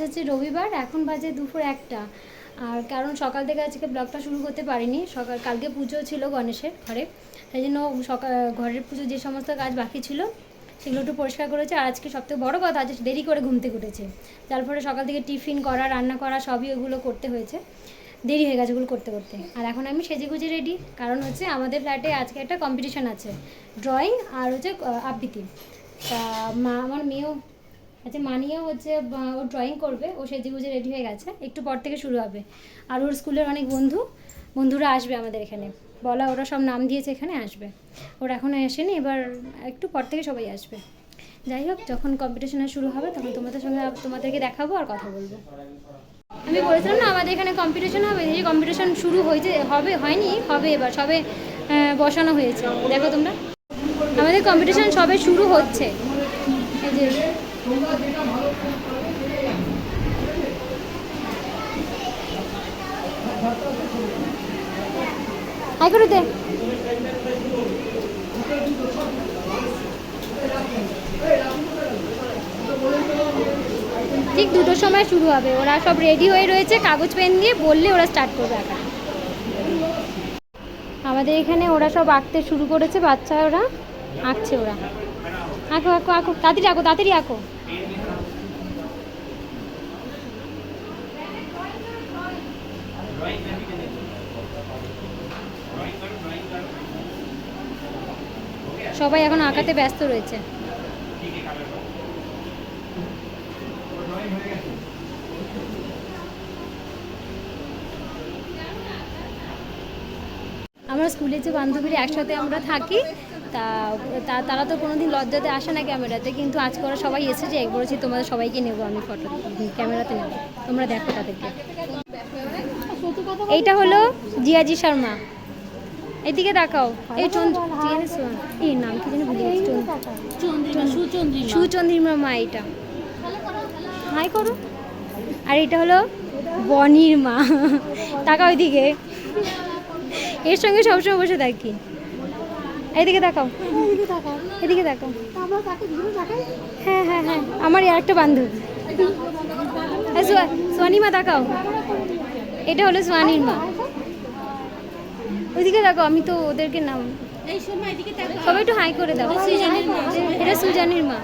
হচ্ছে রবিবার, এখন বাজে দুপুর 1টা। আর কারণ সকাল থেকে আজকে ব্লগটা শুরু করতে পারিনি, কালকে পুজো ছিল গণেশের ঘরে, তাই জন্য ঘরের পুজো যে সমস্ত কাজ বাকি ছিল সেগুলো একটু পরিষ্কার করেছে। আর আজকে সবথেকে বড় কথা, আজ দেরি করে ঘুম থেকে উঠেছে, যার ফলে সকাল থেকে টিফিন করা, রান্না করা সবই ওগুলো করতে হয়েছে, দেরি হয়ে গেছে ওগুলো করতে করতে। আর এখন আমি সেজে গুজে রেডি, কারণ হচ্ছে আমাদের ফ্ল্যাটে আজকে একটা কম্পিটিশান আছে, ড্রয়িং আর হচ্ছে আবৃত্তি। তা আমার মেয়েও আচ্ছা, মানিয়েও হচ্ছে ও ড্রয়িং করবে, ও সেজে গুজে রেডি হয়ে গেছে, একটু পর থেকে শুরু হবে। আর ওর স্কুলের অনেক বন্ধুরা আসবে আমাদের এখানে, ওরা সব নাম দিয়েছে, এখানে আসবে। ওরা এখনও আসেনি, এবার একটু পর থেকে সবাই আসবে। যাই হোক, যখন কম্পিটিশান শুরু হবে তখন তোমাদেরকে দেখাবো আর কথা বলবো। আমি বলেছিলাম না আমাদের এখানে কম্পিটিশান হবে, এই কম্পিটিশান শুরু হয়নি, হবে এবার সবে বসানো হয়েছে। দেখো তোমরা, আমাদের কম্পিটিশান সবে শুরু হচ্ছে। এই যে হাই করে দে। ঠিক 2টোর সময় শুরু হবে, ওরা সব রেডি হয়ে রয়েছে, কাগজ পেন দিয়ে বললে ওরা স্টার্ট করবে আঁকা। আমাদের এখানে ওরা সব আঁকতে শুরু করেছে, বাচ্চারা আঁকছে, ওরা আঁকো আঁকো আঁকো, তাড়াতাড়ি আঁকো। সবাই এখন আঁকাতে ব্যস্ত রয়েছে। আমরা স্কুলে যে বান্ধবীরা একসাথে আমরা থাকি, তারা তো কোনোদিন লজ্জাতে আসে না ক্যামেরাতে, কিন্তু আজকে ওরা সবাই এসেছে, বলেছি তোমাদের সবাইকে নেবো আমি ফটো, ক্যামেরাতে নেবো, তোমরা দেখো তাদেরকে। এইটা হলো জিয়াজি শর্মা, এদিকে দেখাও। এই নাম কি জানি ভুলে গেছি, সুচন্দ্রিমা মা, এইটা হাই করো। আর এটা হলো বনির মা, তাকাও ওইদিকে, এর সঙ্গে সবসময় বসে থাকি। এদিকে দেখাও, এদিকে দেখাও। হ্যাঁ হ্যাঁ হ্যাঁ, আমার আর একটা বান্ধবী সোয়ানিমা, দেখাও। এটা হলো সোয়ানির মা, ওইদিকে দেখো। আমি তো ওদেরকে নাম, সবাই একটু হাই করে দাও। এটা সুজানির মা,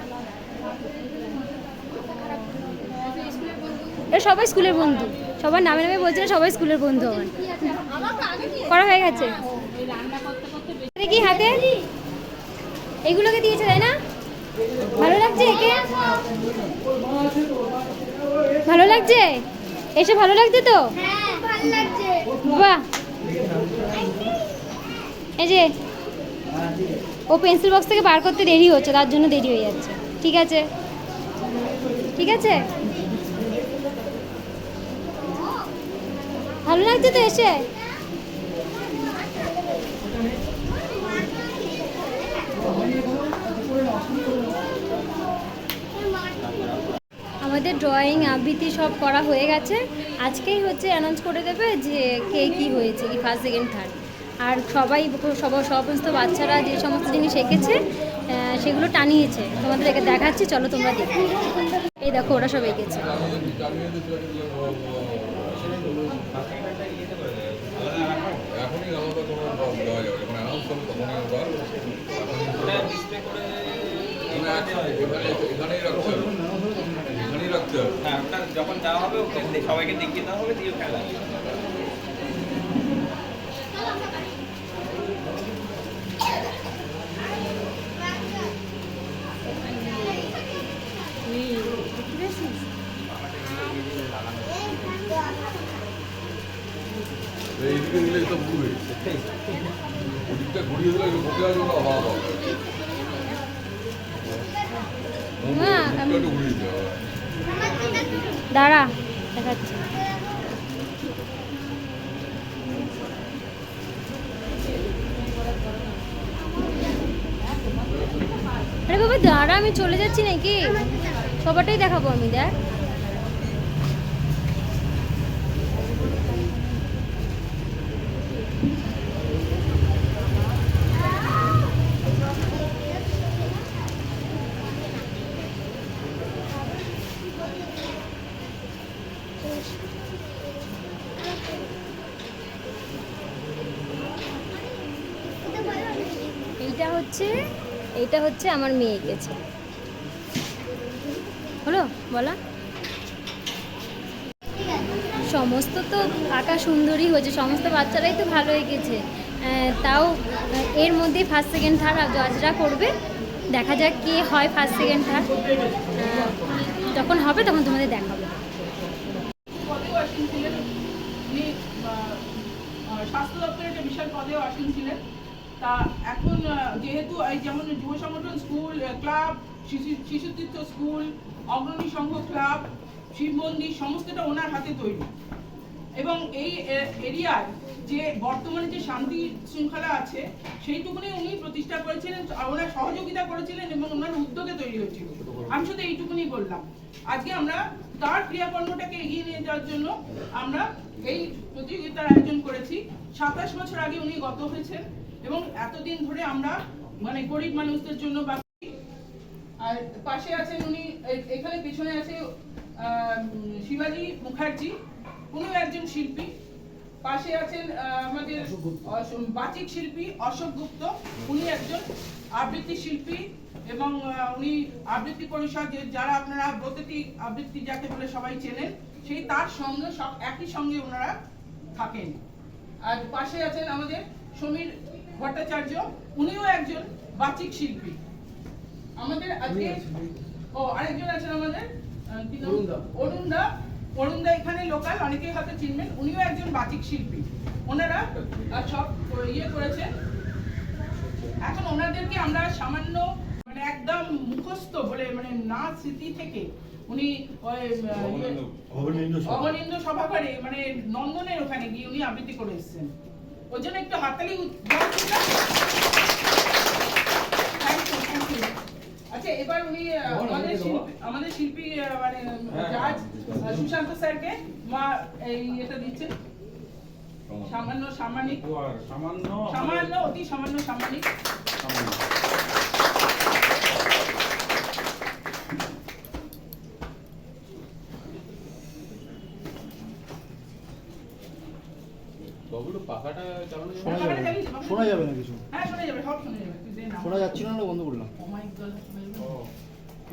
এরা সবাই স্কুলের বন্ধু, সবার নামে নামে বলছে, সবাই স্কুলের বন্ধু আমার করা হয়ে গেছে। দেখি হাতে এগুলোকে দিয়েছে, তাই না? ভালো লাগছে একে, ভালো লাগছে এসে, ভালো লাগছে তো? বাহ, এই যে ও পেন্সিল বক্স থেকে বার করতে দেরি হচ্ছে, তার জন্য দেরি হয়ে যাচ্ছে। ঠিক আছে ঠিক আছে, ভালো লাগছে তো এসে? আমাদের ড্রয়িং আবৃত্তি সব করা হয়ে গেছে, আজকেই হচ্ছে অ্যানাউন্স করে দেবে যে কে কী হয়েছে, কি ফার্স্ট সেকেন্ড থার্ড। আর সমস্ত বাচ্চারা যে সমস্ত জিনিস এঁকেছে সেগুলো টানিয়েছে, তোমাদেরকে দেখাচ্ছি, চলো তোমরা দেখো। এই দেখো ওরা সব এঁকেছে। যখন দেওয়া হবে সবাইকে দেখিয়ে দেওয়া হবে, দিয়ে খেলা। এইদিকে দিলে তো ঘুরবে, ওদিকটা ঘুরিয়ে দিলে বসে আসবে না, অভাব হবে, ঘুরিয়ে দিতে হবে। দাঁড়া দেখাচ্ছি। আরে বাবা দাঁড়া, আমি চলে যাচ্ছি নাকি, সবারটাই দেখাবো আমি, দেখ। হচ্ছে আমার মেয়ে এঁকেছে। হলো বলা? সমস্ত তো আঁকা সুন্দরই হয়েছে, সমস্ত বাচ্চারাই তো ভালো এঁকেছে। তাও এর মধ্যে ফার্স্ট সেকেন্ড থার্ড জজরা করবে, দেখা যাক কে হয় ফার্স্ট সেকেন্ড থার্ড। যখন হবে তখন তোমাদের দেখাবো। পদেও আসীন ছিলেন উনি, স্বাস্থ্য দপ্তরের একটা বিশাল পদেও আসীন ছিলেন। তা এখন যেহেতু এই যেমন যুব সংগঠন, স্কুল, ক্লাব, শিশুতীর্থ স্কুল, অগ্রণী সংঘ ক্লাব, শিব মন্দির সমস্তটা ওনার হাতে তৈরি। এবং এই এরিয়ার যে বর্তমানে যে শান্তি শৃঙ্খলা আছে সেইটুকুনি উনি প্রতিষ্ঠা করেছিলেন, ওনার সহযোগিতা করেছিলেন এবং ওনার উদ্যোগে তৈরি হয়েছিল। আমি শুধু এইটুকুনি বললাম। আজকে আমরা তার ক্রিয়াকর্মটাকে এগিয়ে নিয়ে যাওয়ার জন্য আমরা এই প্রতিযোগিতার আয়োজন করেছি। 27 বছর আগে উনি গত হয়েছেন এবং এতদিন ধরে আমরা মানে গরিব মানুষদের জন্য বা আর পাশে আছেন উনি, এখানে পেছনে আছে শিবাজি মুখার্জি, উনিও একজন শিল্পী। পাশে আছেন আমাদের বাচিক শিল্পী অশোক গুপ্ত, উনি একজন আবৃত্তি শিল্পী এবং উনি আবৃত্তি পরিষদ, যারা আপনারা প্রতিটি আবৃত্তি যাকে বলে সবাই চেনেন, সেই তার সঙ্গে সব একই সঙ্গে ওনারা থাকেন। আর পাশে আছেন আমাদের সমীর ভট্টাচার্য, উনিও একজন বাচিক শিল্পী। আমাদের আজকে আরেকজন আছেন আমাদের অরুণদা এখানে লোকাল, অনেকেই হয়তো চিনবেন, উনিও একজন বাচিক শিল্পী। ওনারা সব ইয়ে করেছেন। এখন ওনাদেরকে আমরা সামান্য মানে একদম মুখস্থ বলে মানে না স্মৃতি থেকে উনি অবনিন্দ সভাঘরে মানে নন্দনের ওখানে গিয়ে উনি আবৃত্তি করে এসেছেন। ওই জন্য একটু হাততালি। আচ্ছা, এবার উনি আমাদের শিল্পী মানে জাজ সুশান্ত স্যারকে মা এই এটা দিচ্ছেন সামান্য অতি সামান্য সাম্মানিক। পাখাটা চালানো শোনা যাবে না কিছু? হ্যাঁ শোনা যাবে, সব শোনা যাবে। তুই দে না, শোনা যাচ্ছিল না, বন্ধ করলাম। ও মাই গড।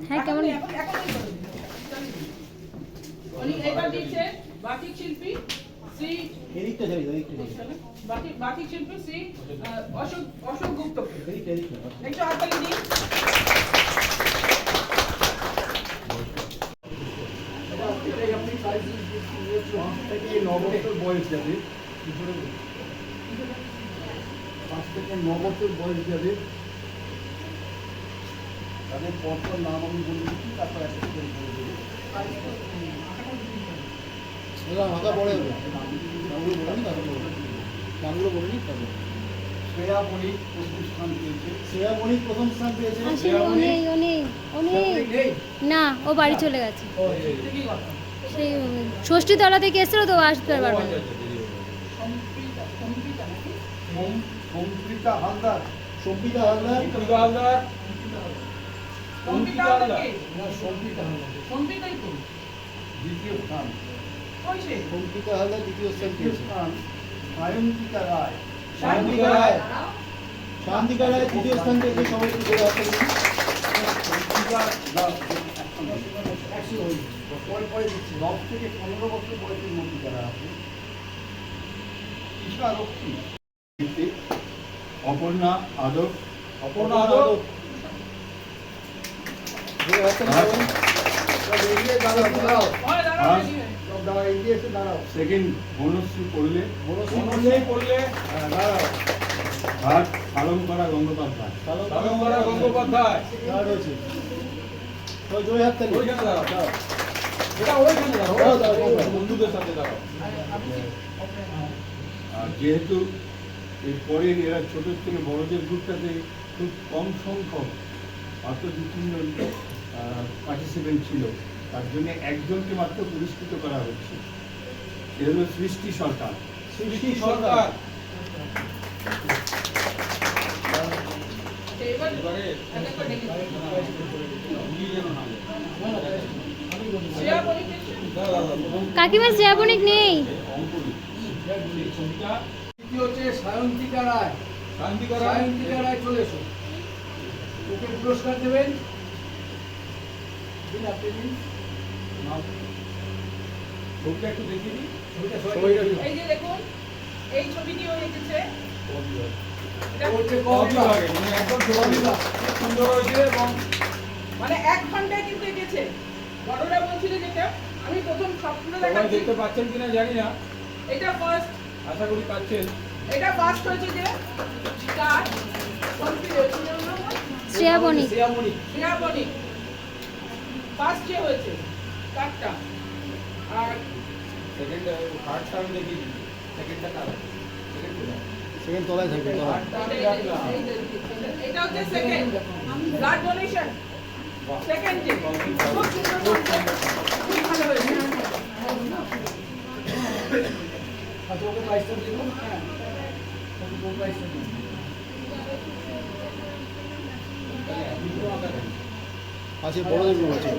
হ্যাঁ কেমন? উনি এবার দিচ্ছে বাচিক শিল্পী শ্রী এদিকটা যাই, বাচিক শিল্পী শ্রী অশোক গুপ্ত। এদিকটা একটু হাততালি দিন। বয়স যাবে 5 থেকে 9 বছর বয়স যাবে, তাদের পরপর নাম আমি বলে দিচ্ছি, তারপর একটা করে বলে দেবো। হাঁকা পড়ে নামগুলো বলিনি, তারপর নামগুলো বলিনি, তারপর শ্রেয়া বণিক প্রথম স্থান পেয়েছে। শ্রেয়া বণিক প্রথম স্থান পেয়েছে। না, ও বাড়ি চলে গেছে। সেই ষষ্ঠী তলা থেকে এসেছিল তো, আসতে পারবে না। সম্প্রীতা হালদার। সম্পিতা হালদার। সম্পিতাই তো দ্বিতীয় স্থান। সম্পিতা হালদার দ্বিতীয় স্থান তৃতীয় পেয়েছে। স্থান সায়ন্তিকা রায়। শান্তিকা রায় তৃতীয় স্থান পেয়েছে। সবাই একটু জোরে হাত তালি দিন। পরে দিচ্ছি 10 থেকে 15 বছর বয়সের মধ্যে যারা আছে। ঈশা রক্ষী, অপর্ণা আদক। জোরে হাত তালি দিন। সব এগিয়ে দাঁড়াও, দাঁড়াও। সব দাঁড়াও, এগিয়ে এসে দাঁড়াও। সেকেন্ড বনশ্রী পড়লে। পড়লে দাঁড়াও। আর সালঙ্করা গঙ্গোপাধ্যায়। দাঁড়াও রয়েছে। সব জোরে হাত তালি। দাঁড়াও। বন্ধুদের সাথে দাঁড়াও। আর যেহেতু এরপরে এরা ছোট থেকে বড়দের গ্রুপটাতে খুব কম সংখ্যক মাত্র 2-3 জন পার্টিসিপেন্ট ছিল, তার জন্য একজনকে মাত্র পুরস্কৃত করা হচ্ছে। সে হলো সৃষ্টি সরকার। সৃষ্টি সরকার। কাকিমা শ্রেয়া বণিক নেই। হচ্ছে সায়ন্তিকা রায়। সায়ন্তিকা রায় চলে এসো। ওকে পুরস্কার দেবেন। দিন আপনি দিন। ছবিটা একটু দেখিয়ে দিই। ছবিটা সবাই এই যে দেখুন, এই ছবিটিও এঁকেছে। এটা হচ্ছে কবিতা, মানে একদম কবিতা। খুব সুন্দর হয়েছে এবং মানে 1 ঘন্টায় কিন্তু এঁকেছে। বড়রা বলছিল যেটা, আমি প্রথম স্বপ্ন সবাই দেখাচ্ছি। দেখতে পাচ্ছেন কিনা জানি না, এটা ফার্স্ট, আশা করি পাচ্ছেন। এটা ফার্স্ট হয়েছে যে কার শ্রেয়া বণিক। শ্রেয়ামণি। শ্রেয়া বণিক ফার্স্ট যে হয়েছে কারটা। আর সেকেন্ড থার্ডটা আমি দেখিয়ে দিই, সেকেন্ডটা কার? সেকেন্ড কোথায়? সেকেন্ড তলায় থাকবে, তলায়। থার্ডটা আমি রাখলাম। এটা হচ্ছে second blood donation, second day. খুব সুন্দর concept, খুব ভালো হয়েছে। আচ্ছা, ওকে প্রাইসটা দিন। হ্যাঁ, ওকে প্রাইসটা দিন। আছে বড়দের গ্রুপ আছে।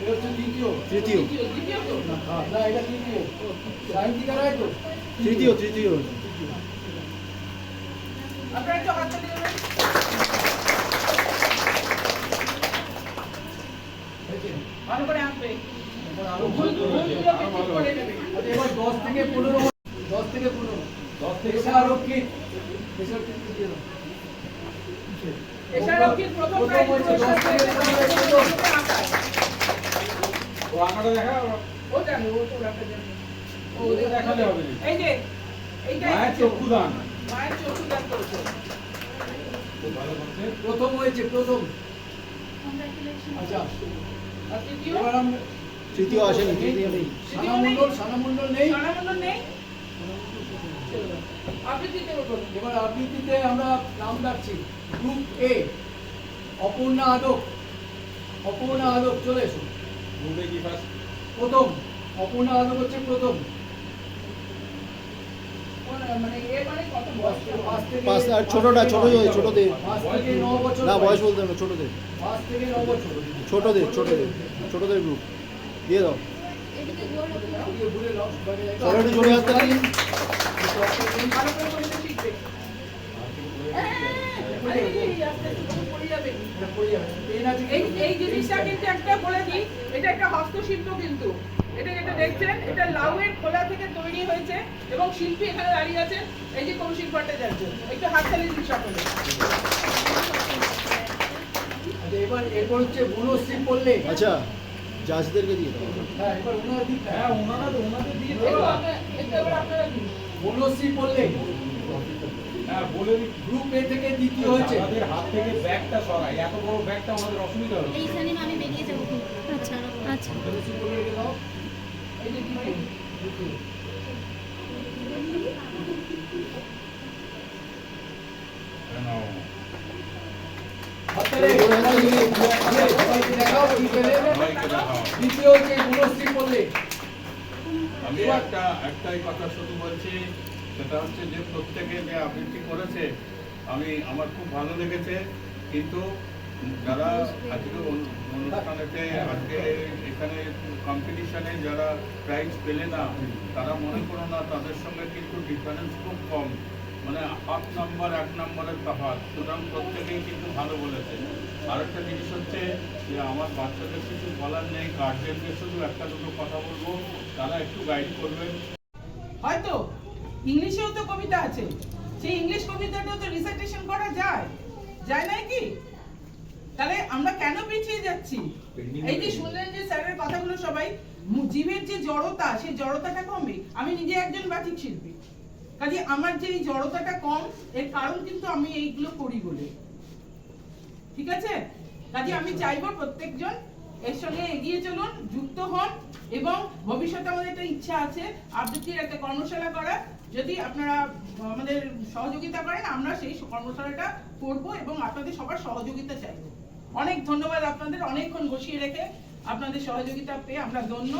এটা হচ্ছে তৃতীয়। দ্বিতীয় তো না, এটা তৃতীয়। সাহিত্যিকা রায় তো? তৃতীয়। আপনারা একটু হাতটা দিয়ে দেবেন। ভালো করে আঁকবে, ভুলগুলোকে ঠিক করে নেবে। আচ্ছা, এবার 10 থেকে 15 পেশারক্ষী দিয়ে দাও। এশারক্ষীর প্রথম প্রাইজ পুরস্কার পেয়েছে আঁকায়। ও আঁকাটা দেখা, ও জানে, ও তো রাখা জানে। ও ওটা দেখালে হবে না। এই যে এইটা মায়ের চক্ষুদান। মায়ের চক্ষুদান করেছে। খুব ভালো করছে। প্রথম হয়েছে, প্রথম। আচ্ছা, আর তৃতীয় এবার আমরা তৃতীয় আসেনি, তৃতীয় নেই। সানা মণ্ডল নেই। স্বর্ণামণ্ডল নেই। আবৃত্তিতে বলুন। এবার আবৃত্তিতে আমরা নাম ডাকছি। গ্রুপ এ, অপর্ণা আদক চলে এসো। গ্রুপে কি ফার্স্ট? প্রথম, অপর্ণা আদক হচ্ছে প্রথম। মানে এ মানে কত বয়স? 5 আর ছোটদের 5 থেকে 9 বছর। না, বয়স বলতে হবে না, ছোটদের 5 থেকে 9 বছর। ছোটদের গ্রুপ দিয়ে দাও। ঘুরে নাও, সবাই একটু জোরে হাত তালি। ভালো করে বলতে শিখবে। আরে এই আস্তে আস্তে তখন পড়ে যাবে। এটা পড়ে যাবে। পেন আছে কি? এই জিনিসটা কিন্তু একটা বলে দিই, এটা একটা হস্তশিল্প কিন্তু। এটা যেটা দেখছেন, এটা লাউয়ের খোলা থেকে তৈরি হয়েছে এবং শিল্পী এখানে দাঁড়িয়ে আছে, এই যে কৌশিক ভট্টাচার্য। একটু হাততালি দিন সকলে। আচ্ছা, এরপর হচ্ছে বনশ্রী পড়লে। আচ্ছা, জাজদেরকে দিয়ে দাও। হ্যাঁ, এবার ওনার দিক। হ্যাঁ, ওনাদের দিয়ে একটু দেবো। এবার আপনারা দিন। বনশ্রী পড়লে হ্যাঁ, বলে দিই। গ্রুপ এ থেকে দ্বিতীয় হয়েছে। আমাদের হাত থেকে ব্যাগটা সরাই, এত বড় ব্যাগটা আমাদের অসুবিধা হবে। এইখানে আমি বেরিয়ে যাবো কিন্তু। আচ্ছা বনশ্রী পড়লে রেখে দাও। এই যে দিন। দ্বিতীয়। হাততালি। সবাইকে দেখাও, কি পেলে? সবাইকে দেখাও। দ্বিতীয় হচ্ছে বনশ্রী পড়লে। আমি একটাই কথা শুধু বলছি, সেটা হচ্ছে যে প্রত্যেকে যে আবৃত্তি করেছে আমার খুব ভালো লেগেছে, কিন্তু যারা আজকে অনুষ্ঠানেতে আজকে এখানে কম্পিটিশনে যারা প্রাইজ পেলে না, তারা মনে করো না তাদের সঙ্গে কিন্তু ডিফারেন্স খুব কম, মানে 1 নম্বরের তফাৎ। সুতরাং প্রত্যেকেই কিন্তু ভালো বলেছে। আর একটা জিনিস হচ্ছে যে আমার বাচ্চাদের কিছু বলার নেই, গার্জেনদের শুধু একটা দুটো কথা বলবো, তারা একটু গাইড করবেন। হয়তো ইংলিশেও তো কবিতা আছে, সেই ইংলিশ কবিতাটাও তো রিসাইটেশন করা যায় না কি? তাহলে আমরা কেন পিছিয়ে যাচ্ছি? এই যে শুনলেন যে স্যারের কথাগুলো, সবাই জীবের যে জড়তা, সেই জড়তাটা কমবে। আমি নিজে একজন বাচিক শিল্পী, কাজে আমার যে এই জড়তাটা কম, এর কারণ কিন্তু আমি এইগুলো করি বলে। ঠিক আছে? কাজে আমি চাইবো প্রত্যেকজন এর সঙ্গে এগিয়ে চলুন, যুক্ত হন, এবং ভবিষ্যতে আমাদের একটা ইচ্ছা আছে আবৃত্তির একটা কর্মশালা করার। যদি আপনারা আমাদের সহযোগিতা করেন, আমরা সেই কর্মশালাটা করব এবং আপনাদের সবার সহযোগিতা চাইব। অনেক ধন্যবাদ আপনাদের, অনেকক্ষণ বসিয়ে রেখে আপনাদের সহযোগিতা পেয়ে আমরা ধন্য।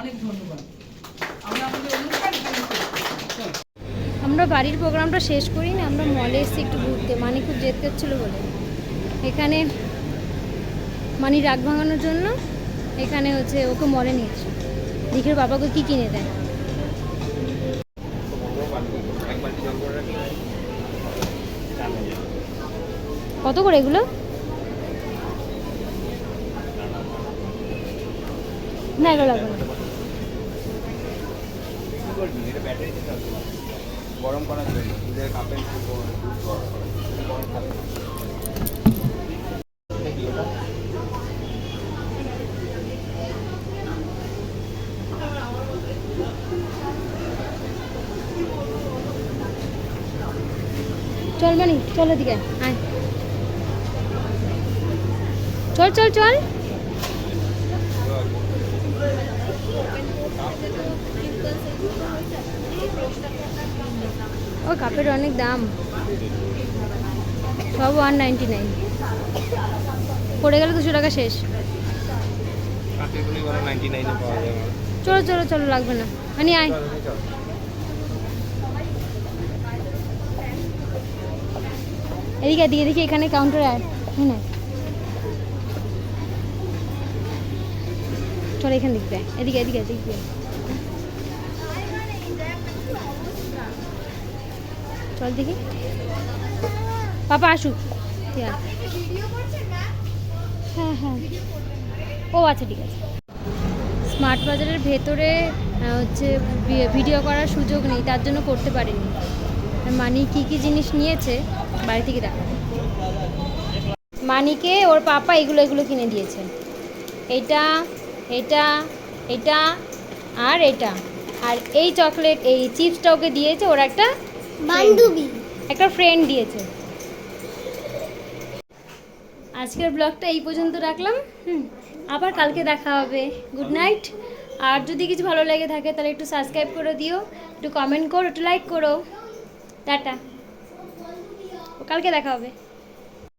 অনেক ধন্যবাদ। আমরা আমাদের অনুষ্ঠান এখানে শেষ করছি। আমরা বাড়ির প্রোগ্রামটা শেষ করি না, আমরা মলে এসেছি একটু ঘুরতে। মানে খুব জেদ করছিল বলে এখানে মানে রাগ ভাঙানোর জন্য এখানে হচ্ছে ওকে মলে নিয়েছে। দেখে ওর বাবাকে কি কিনে দেয়। এক বালতি জল করে রাখি। কত করে এগুলো? না এগুলো লাগবে না। গরম করার জন্য দুধের কাপের গরম খাবে। চল মানি, চল এদিকে আয়, চল চল চল। ও কাপের অনেক দাম, সব 199, পড়ে গেলে 200 টাকা শেষ। কাপেরগুলি বলো 99-এ পাওয়া যায়। চলো চলো চলো, লাগবে না মানে আয়। এদিকে এদিকে দেখি, এখানে কাউন্টারে আয়। হ্যাঁ না, চল এখানে দেখবে, এদিকে এদিকে দেখবে। চল দেখি, পাপা আসুক। ঠিক আছে, হ্যাঁ হ্যাঁ, ও আচ্ছা ঠিক আছে। স্মার্ট বাজারের ভেতরে হচ্ছে ভিডিও করার সুযোগ নেই, তার জন্য করতে পারিনি। মানি কি কি জিনিস নিয়েছে বাড়ি থেকে দেখা। মানিকে ওর পাপা এগুলো এগুলো কিনে দিয়েছে, এটা এটা এটা আর এটা, আর এই চকলেট এই চিপসটা ওকে দিয়েছে ওর একটা বান্ধবী, একটা ফ্রেন্ড দিয়েছে। আজকের ব্লগটা এই পর্যন্ত রাখলাম। আবার কালকে দেখা হবে। Good night. আর যদি কিছু ভালো লেগে থাকে তাহলে একটু সাবস্ক্রাইব করে দিও, একটু কমেন্ট করো, একটু লাইক করো। টাটা, কালকে দেখা হবে।